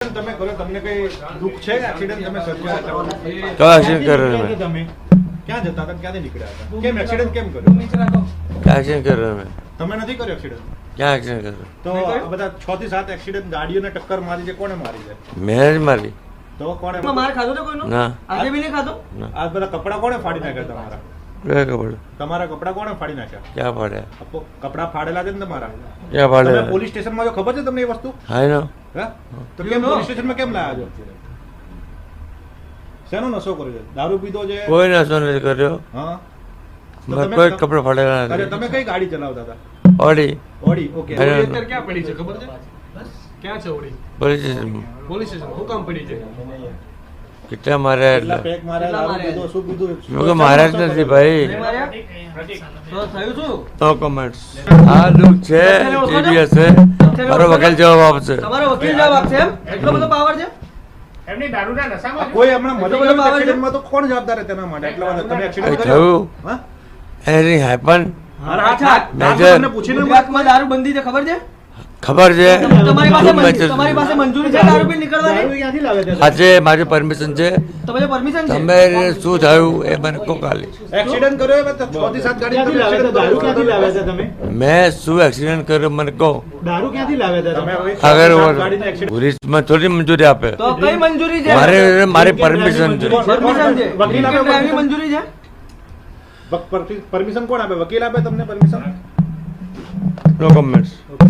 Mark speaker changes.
Speaker 1: Accident તમે કર્યો, તમને કઈ દુઃખ છે? એક્સિડન્ટ તમે સર્જાયા હતા?
Speaker 2: તો એક્સિડન્ટ કર્યો મેં.
Speaker 1: તમે ક્યાં જતા હતા? ક્યાંથી નીકળ્યા હતા? કેમ એક્સિડન્ટ કેમ કર્યો?
Speaker 2: એક્સિડન્ટ કર્યો મેં.
Speaker 1: તમે નથી કર્યો એક્સિડન્ટ?
Speaker 2: ક્યાં એક્સિડન્ટ કર્યો?
Speaker 1: તો આ બધા 6 થી 7 એક્સિડન્ટ ગાડીઓને ટક્કર મારી છે, કોને મારી છે?
Speaker 2: મેં જ મારી.
Speaker 1: તો કોને?
Speaker 3: માર ખાધો તો કોઈનો?
Speaker 2: ના.
Speaker 3: આજે બી નહીં ખાધો?
Speaker 2: ના.
Speaker 1: આ બધા કપડા કોને ફાડી નાખ્યા તમારા?
Speaker 2: કયા કપડ?
Speaker 1: તમારા કપડા કોને ફાડી નાખ્યા?
Speaker 2: ક્યાં પાડ્યા?
Speaker 1: કપડા ફાડેલા છે ને તમારા?
Speaker 2: ક્યાં
Speaker 1: તમે
Speaker 2: પાડ્યા?
Speaker 1: પોલીસ સ્ટેશનમાં જો, ખબર છે તમને એ વસ્તુ?
Speaker 2: હા નો.
Speaker 1: હા? તો કેમ પોલીસ સ્ટેશનમાં કેમ લાયા છો? શેનો નશો કર્યો છે? દારૂ પીધો છે?
Speaker 2: કોઈ નશો નથી કર્યો.
Speaker 1: હા. તો
Speaker 2: મેં
Speaker 1: તમે-
Speaker 2: કોઈ કપડા ફાડેલા
Speaker 1: અરે
Speaker 2: નથી.
Speaker 1: તમે કઈ ગાડી ચલાવતા હતા?
Speaker 2: Audi
Speaker 1: Audi. ઓકે.
Speaker 2: અરે.
Speaker 1: ઓડી
Speaker 4: અત્યારે ક્યાં પડી છે ખબર છે? ક્યાં છે ઓડી?
Speaker 2: પોલીસ સ્ટેશનમાં.
Speaker 4: Police station. શું કામ પડી છે?
Speaker 2: કેટલા માર્યા
Speaker 1: કેટલા
Speaker 2: એટલે
Speaker 1: પેક માર્યા, દારૂ પીધો, શું પીધું?
Speaker 2: મેં કહ્યું મારા જ નથી ભાઈ.
Speaker 3: નહીં માર્યા? તો થયું શું?
Speaker 2: No comments. આ દુઃખ છે, TBS છે. મારો વકીલ જવાબ આપશે.
Speaker 3: તમારો વકીલ જવાબ આપશે એમ? એટલો બધો પાવર છે?
Speaker 4: એમની દારૂના નશામાં
Speaker 1: કોઈ હમણાં
Speaker 3: એટલો બધો
Speaker 1: મધુબન
Speaker 3: power છે?
Speaker 1: એક્સિડન્ટમાં તો કોણ જવાબદાર છે તેના માટે? એટલા બધા તમે એક્સિડન્ટ
Speaker 2: કઈ
Speaker 1: કર્યો?
Speaker 2: થયું?
Speaker 1: હા?
Speaker 2: એની હેપન
Speaker 1: અરે અચ્છા,
Speaker 2: મેજર.
Speaker 1: તમને પૂછીને
Speaker 3: ગુજરાતમાં દારૂ બંધી છે, ખબર છે?
Speaker 2: ખબર છે.
Speaker 3: તમારી પાસે
Speaker 2: ખૂબ મેચર
Speaker 3: તમારી પાસે
Speaker 2: છે.
Speaker 3: મંજૂરી છે દારૂ પી નીકળવાની?
Speaker 1: દારૂ ક્યાંથી લાવે છે?
Speaker 2: આજે મારી પરમિશન છે.
Speaker 3: તમારી પરમિશન છે?
Speaker 2: તમે શું થયું એ મને કહો ખાલી.
Speaker 1: એક્સિડન્ટ કર્યો એ 6 થી 7 ગાડી તમે accident
Speaker 5: દારૂ
Speaker 1: કર્યો.
Speaker 5: ક્યાંથી લાવ્યા હતા તમે?
Speaker 2: મેં શું એક્સિડન્ટ કર્યો મને કહો.
Speaker 5: દારૂ ક્યાંથી લાવ્યા હતા
Speaker 1: તમે
Speaker 5: તમે?
Speaker 1: હવે 6
Speaker 2: અગર
Speaker 1: થી 7 ગાડીને accident-
Speaker 2: પોલીસમાં થોડી મંજૂરી આપે.
Speaker 3: તો કઈ મંજૂરી છે?
Speaker 2: મારી પરમિશન છે.
Speaker 3: પરમિશન છે.
Speaker 1: વકીલ આપે
Speaker 3: ડ્રાઈવની મંજૂરી છે?
Speaker 1: પરમિશન કોણ આપે? વકીલ આપે તમને પરમિશન?
Speaker 2: નો કમેન્ટ્સ.
Speaker 4: ઓકે.